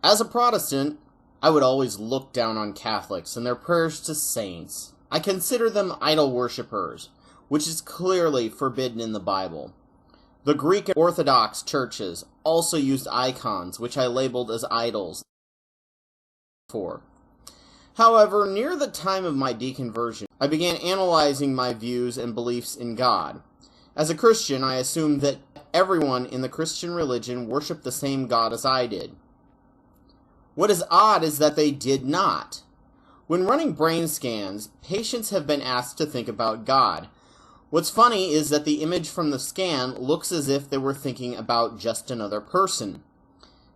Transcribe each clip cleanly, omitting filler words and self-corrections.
As a Protestant, I would always look down on Catholics and their prayers to saints. I consider them idol worshippers, which is clearly forbidden in the Bible. The Greek Orthodox churches also used icons, which I labeled as idols. However, near the time of my deconversion, I began analyzing my views and beliefs in God. As a Christian, I assumed that everyone in the Christian religion worshipped the same God as I did. What is odd is that they did not. When running brain scans, patients have been asked to think about God. What's funny is that the image from the scan looks as if they were thinking about just another person.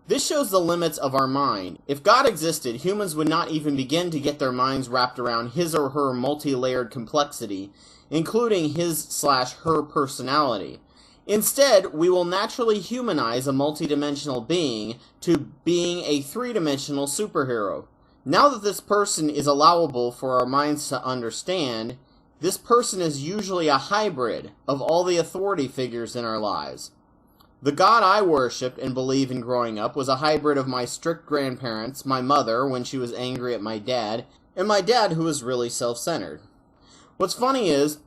This shows the limits of our mind. If God existed, humans would not even begin to get their minds wrapped around his or her multi-layered complexity, including his/her personality. Instead, we will naturally humanize a multidimensional being to being a three-dimensional superhero. Now that this person is allowable for our minds to understand, this person is usually a hybrid of all the authority figures in our lives. The God I worshipped and believed in growing up was a hybrid of my strict grandparents, my mother when she was angry at my dad, and my dad who was really self-centered. What's funny is,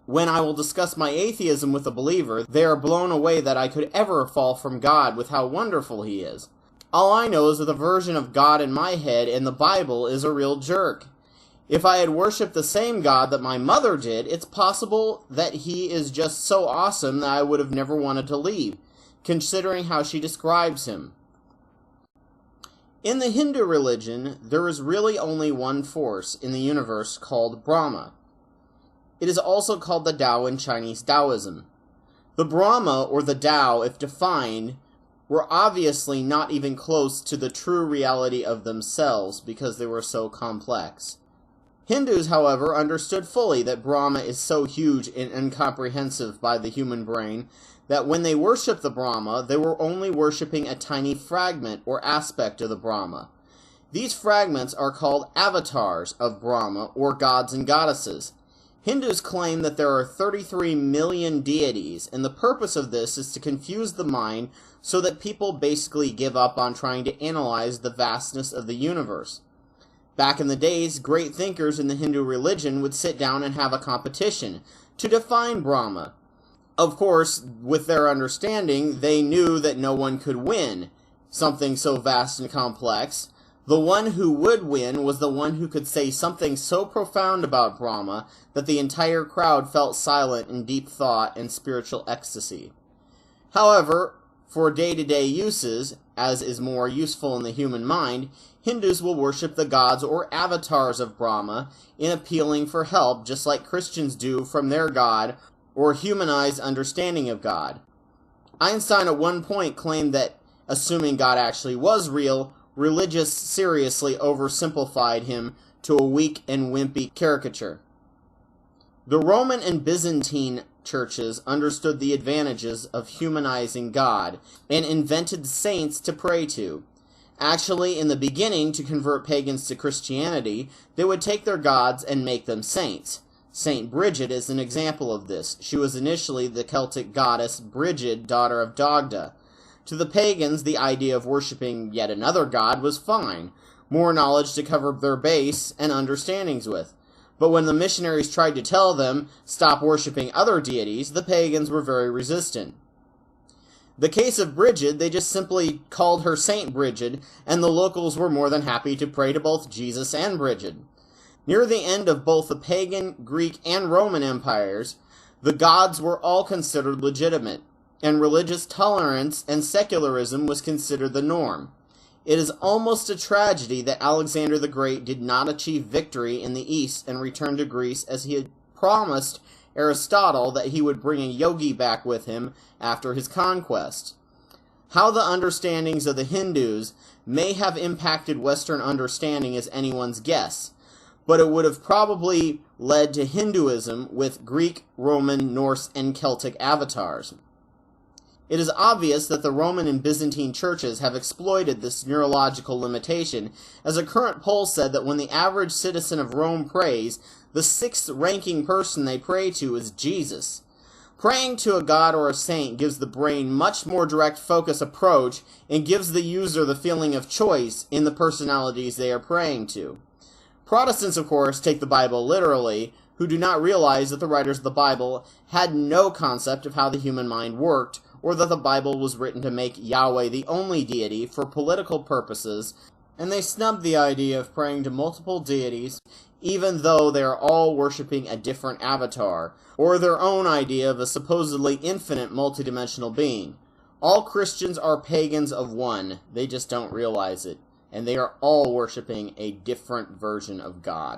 when I will discuss my atheism with a believer, they are blown away that I could ever fall from God with how wonderful he is. All I know is that the version of God in my head in the Bible is a real jerk. If I had worshipped the same God that my mother did, it's possible that he is just so awesome that I would have never wanted to leave, considering how she describes him. In the Hindu religion, there is really only one force in the universe called Brahma. It is also called the Tao in Chinese Taoism. The Brahma, or the Tao, if defined, were obviously not even close to the true reality of themselves because they were so complex. Hindus, however, understood fully that Brahma is so huge and incomprehensible by the human brain that when they worshipped the Brahma, they were only worshipping a tiny fragment or aspect of the Brahma. These fragments are called avatars of Brahma, or gods and goddesses. Hindus claim that there are 33 million deities, and the purpose of this is to confuse the mind so that people basically give up on trying to analyze the vastness of the universe. Back in the days, great thinkers in the Hindu religion would sit down and have a competition to define Brahma. Of course, with their understanding, they knew that no one could win something so vast and complex. The one who would win was the one who could say something so profound about Brahma that the entire crowd felt silent in deep thought and spiritual ecstasy. However, for day-to-day uses, as is more useful in the human mind, Hindus will worship the gods or avatars of Brahma in appealing for help, just like Christians do from their God or humanized understanding of God. Einstein at one point claimed that, assuming God actually was real, religious seriously oversimplified him to a weak and wimpy caricature. The Roman and Byzantine churches understood the advantages of humanizing God and invented saints to pray to. Actually, in the beginning, to convert pagans to Christianity, they would take their gods and make them saints. Saint Bridget is an example of this. She was initially the Celtic goddess Brigid, daughter of Dagda. To the pagans, the idea of worshipping yet another god was fine, more knowledge to cover their base and understandings with. But when the missionaries tried to tell them, stop worshipping other deities, the pagans were very resistant. The case of Brigid, they just simply called her Saint Brigid, and the locals were more than happy to pray to both Jesus and Brigid. Near the end of both the pagan, Greek, and Roman empires, the gods were all considered legitimate, and religious tolerance and secularism was considered the norm. It is almost a tragedy that Alexander the Great did not achieve victory in the East and return to Greece, as he had promised Aristotle that he would bring a yogi back with him after his conquest. How the understandings of the Hindus may have impacted Western understanding is anyone's guess, but it would have probably led to Hinduism with Greek, Roman, Norse, and Celtic avatars. It is obvious that the Roman and Byzantine churches have exploited this neurological limitation, as a current poll said that when the average citizen of Rome prays, the sixth-ranking person they pray to is Jesus. Praying to a god or a saint gives the brain much more direct focus approach and gives the user the feeling of choice in the personalities they are praying to. Protestants, of course, take the Bible literally, who do not realize that the writers of the Bible had no concept of how the human mind worked, or that the Bible was written to make Yahweh the only deity for political purposes, and they snub the idea of praying to multiple deities, even though they are all worshipping a different avatar, or their own idea of a supposedly infinite multidimensional being. All Christians are pagans of one, they just don't realize it, and they are all worshipping a different version of God.